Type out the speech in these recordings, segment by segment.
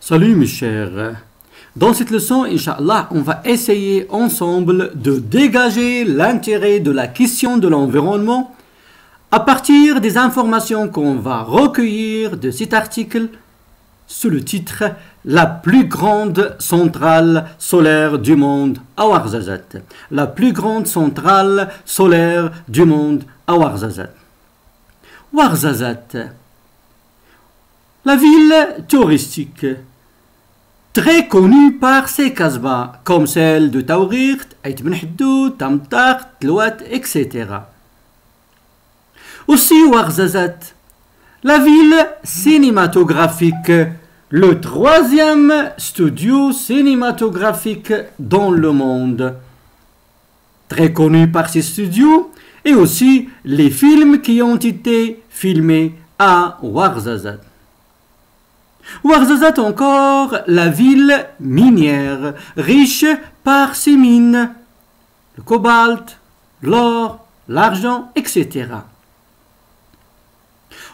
Salut mes chers. Dans cette leçon, Inch'Allah, on va essayer ensemble de dégager l'intérêt de la question de l'environnement à partir des informations qu'on va recueillir de cet article sous le titre « La plus grande centrale solaire du monde à Ouarzazate ». La plus grande centrale solaire du monde à Ouarzazate. Ouarzazate, la ville touristique, très connue par ses casbahs, comme celle de Taourirt, Aït Ben Haddou, Tamtart, Tlouat, etc. Aussi Ouarzazate, la ville cinématographique, le troisième studio cinématographique dans le monde. Très connu par ses studios et aussi les films qui ont été filmés à Ouarzazate. Ouarzazate encore, la ville minière, riche par ses mines, le cobalt, l'or, l'argent, etc.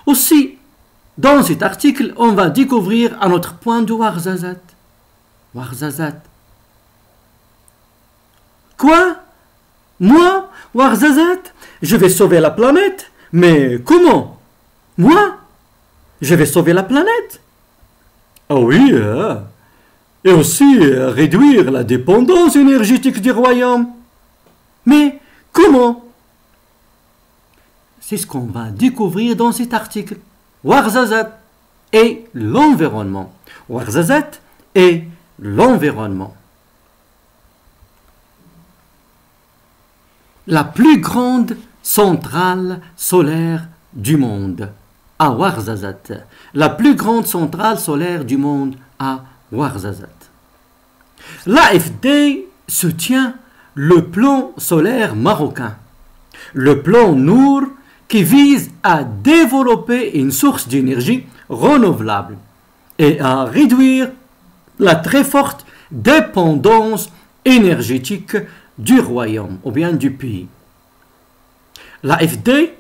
Aussi, dans cet article, on va découvrir un autre point de Ouarzazate. Ouarzazate. Quoi? Moi, Ouarzazate, je vais sauver la planète? Mais comment? Moi? Je vais sauver la planète? Ah oui, et aussi réduire la dépendance énergétique du royaume. Mais comment? C'est ce qu'on va découvrir dans cet article. Ouarzazate et l'environnement. Ouarzazate et l'environnement. La plus grande centrale solaire du monde à Ouarzazate. La plus grande centrale solaire du monde à Ouarzazate. L'AFD soutient le plan solaire marocain. Le plan Nour qui vise à développer une source d'énergie renouvelable et à réduire la très forte dépendance énergétique du royaume ou bien du pays. L'AFD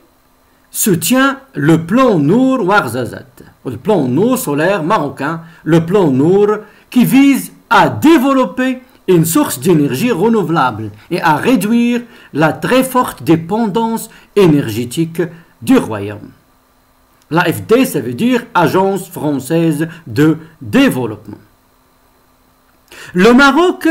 soutient le plan Nour Ouarzazate, le plan Nour solaire marocain, le plan Nour qui vise à développer une source d'énergie renouvelable et à réduire la très forte dépendance énergétique du royaume. L'AFD, ça veut dire Agence française de développement. Le Maroc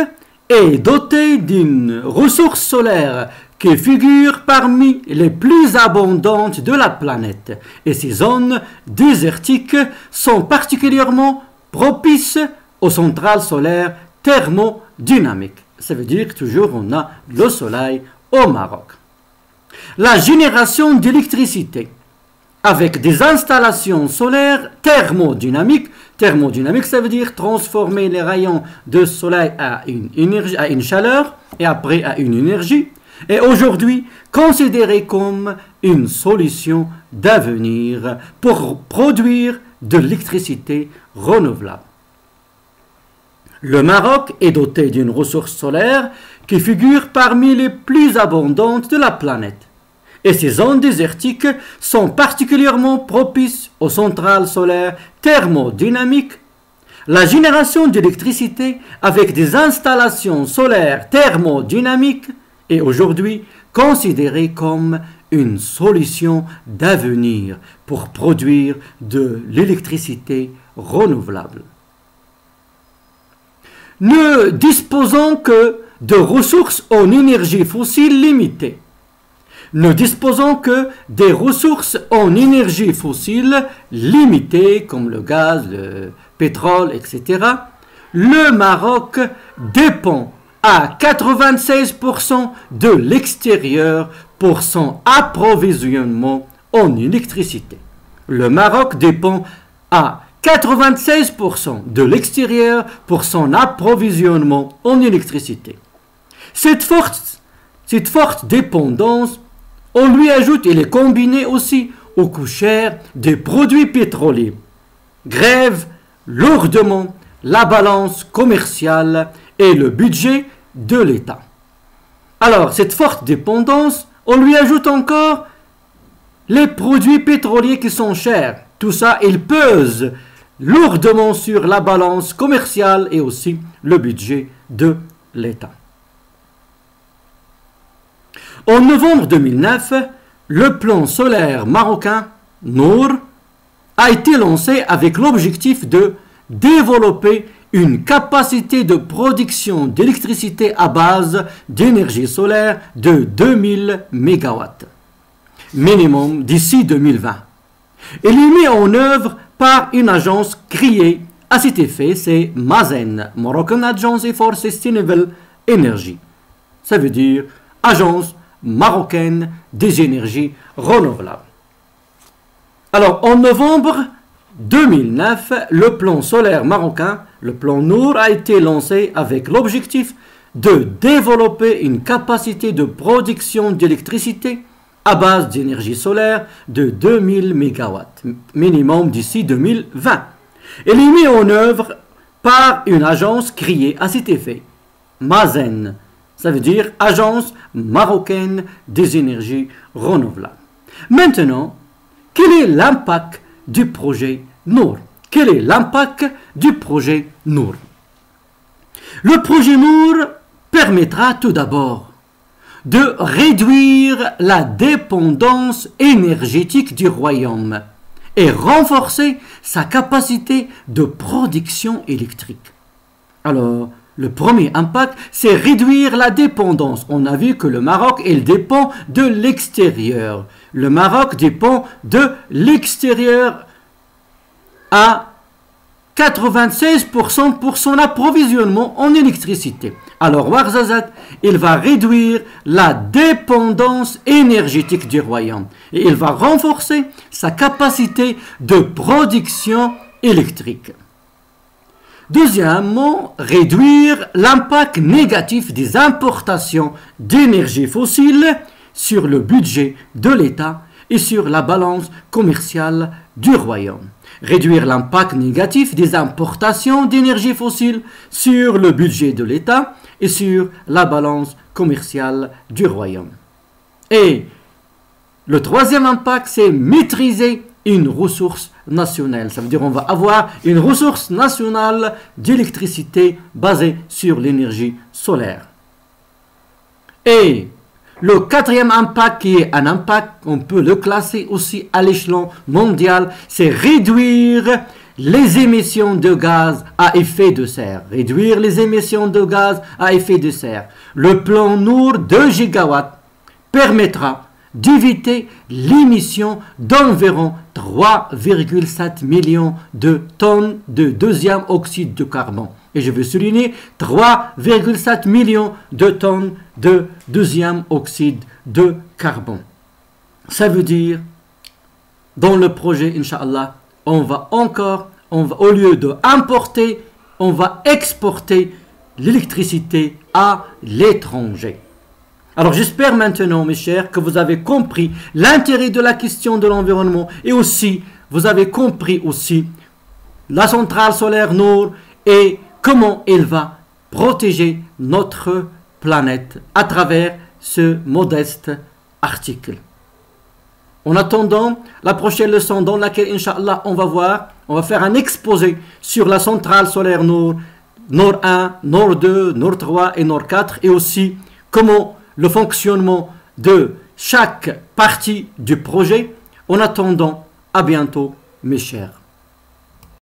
est doté d'une ressource solaire qui figure parmi les plus abondantes de la planète et ces zones désertiques sont particulièrement propices aux centrales solaires thermodynamiques. Ça veut dire que toujours on a le soleil au Maroc. La génération d'électricité avec des installations solaires thermodynamiques. Thermodynamique, ça veut dire transformer les rayons de soleil à une chaleur et après à une énergie. Et aujourd'hui considérée comme une solution d'avenir pour produire de l'électricité renouvelable. Le Maroc est doté d'une ressource solaire qui figure parmi les plus abondantes de la planète. Et ces zones désertiques sont particulièrement propices aux centrales solaires thermodynamiques. La génération d'électricité avec des installations solaires thermodynamiques est aujourd'hui considérée comme une solution d'avenir pour produire de l'électricité renouvelable. Ne disposons que de ressources en énergie fossile limitées. Ne disposons que des ressources en énergie fossile limitées comme le gaz, le pétrole, etc. Le Maroc dépend à 96% de l'extérieur pour son approvisionnement en électricité. Le Maroc dépend à 96% de l'extérieur pour son approvisionnement en électricité. Cette forte dépendance, on lui ajoute, elle est combinée aussi au coût cher des produits pétroliers, grève lourdement la balance commerciale et le budget de l'État. Alors, cette forte dépendance, on lui ajoute encore les produits pétroliers qui sont chers. Tout ça, il pèse lourdement sur la balance commerciale et aussi le budget de l'État. En novembre 2009, le plan solaire marocain Nour a été lancé avec l'objectif de développer une capacité de production d'électricité à base d'énergie solaire de 2000 MW, minimum d'ici 2020. Il est mis en œuvre par une agence créée à cet effet, c'est MASEN, Moroccan Agency for Sustainable Energy. Ça veut dire Agence marocaine des énergies renouvelables. Alors, en novembre 2009, le plan solaire marocain, le plan Nour, a été lancé avec l'objectif de développer une capacité de production d'électricité à base d'énergie solaire de 2000 MW, minimum d'ici 2020. Elle est mise en œuvre par une agence créée à cet effet, MASEN, ça veut dire Agence marocaine des énergies renouvelables. Maintenant, quel est l'impact du projet Nour? Quel est l'impact du projet Nour? Le projet Nour permettra tout d'abord de réduire la dépendance énergétique du royaume et renforcer sa capacité de production électrique. Alors, le premier impact, c'est réduire la dépendance. On a vu que le Maroc, il dépend de l'extérieur. Le Maroc dépend de l'extérieur à 96% pour son approvisionnement en électricité. Alors, Ouarzazate, il va réduire la dépendance énergétique du royaume et il va renforcer sa capacité de production électrique. Deuxièmement, réduire l'impact négatif des importations d'énergie fossile sur le budget de l'État et sur la balance commerciale du royaume. Réduire l'impact négatif des importations d'énergie fossile sur le budget de l'État et sur la balance commerciale du royaume. Et le troisième impact, c'est maîtriser une ressource nationale. Ça veut dire qu'on va avoir une ressource nationale d'électricité basée sur l'énergie solaire. Et le quatrième impact, qui est un impact, on peut le classer aussi à l'échelon mondial, c'est réduire les émissions de gaz à effet de serre. Réduire les émissions de gaz à effet de serre. Le plan Nour 2 gigawatts permettra d'éviter l'émission d'environ 3,7 millions de tonnes de deuxième oxyde de carbone. Et je veux souligner 3,7 millions de tonnes de deuxième oxyde de carbone. Ça veut dire, dans le projet, Inch'Allah, au lieu d'importer, on va exporter l'électricité à l'étranger. Alors j'espère maintenant, mes chers, que vous avez compris l'intérêt de la question de l'environnement et aussi, vous avez compris aussi la centrale solaire Nour et comment elle va protéger notre planète à travers ce modeste article. En attendant la prochaine leçon dans laquelle, Inch'Allah, on va faire un exposé sur la centrale solaire Nour, Nour 1, Nour 2, Nour 3 et Nour 4 et aussi comment le fonctionnement de chaque partie du projet. En attendant, à bientôt, mes chers.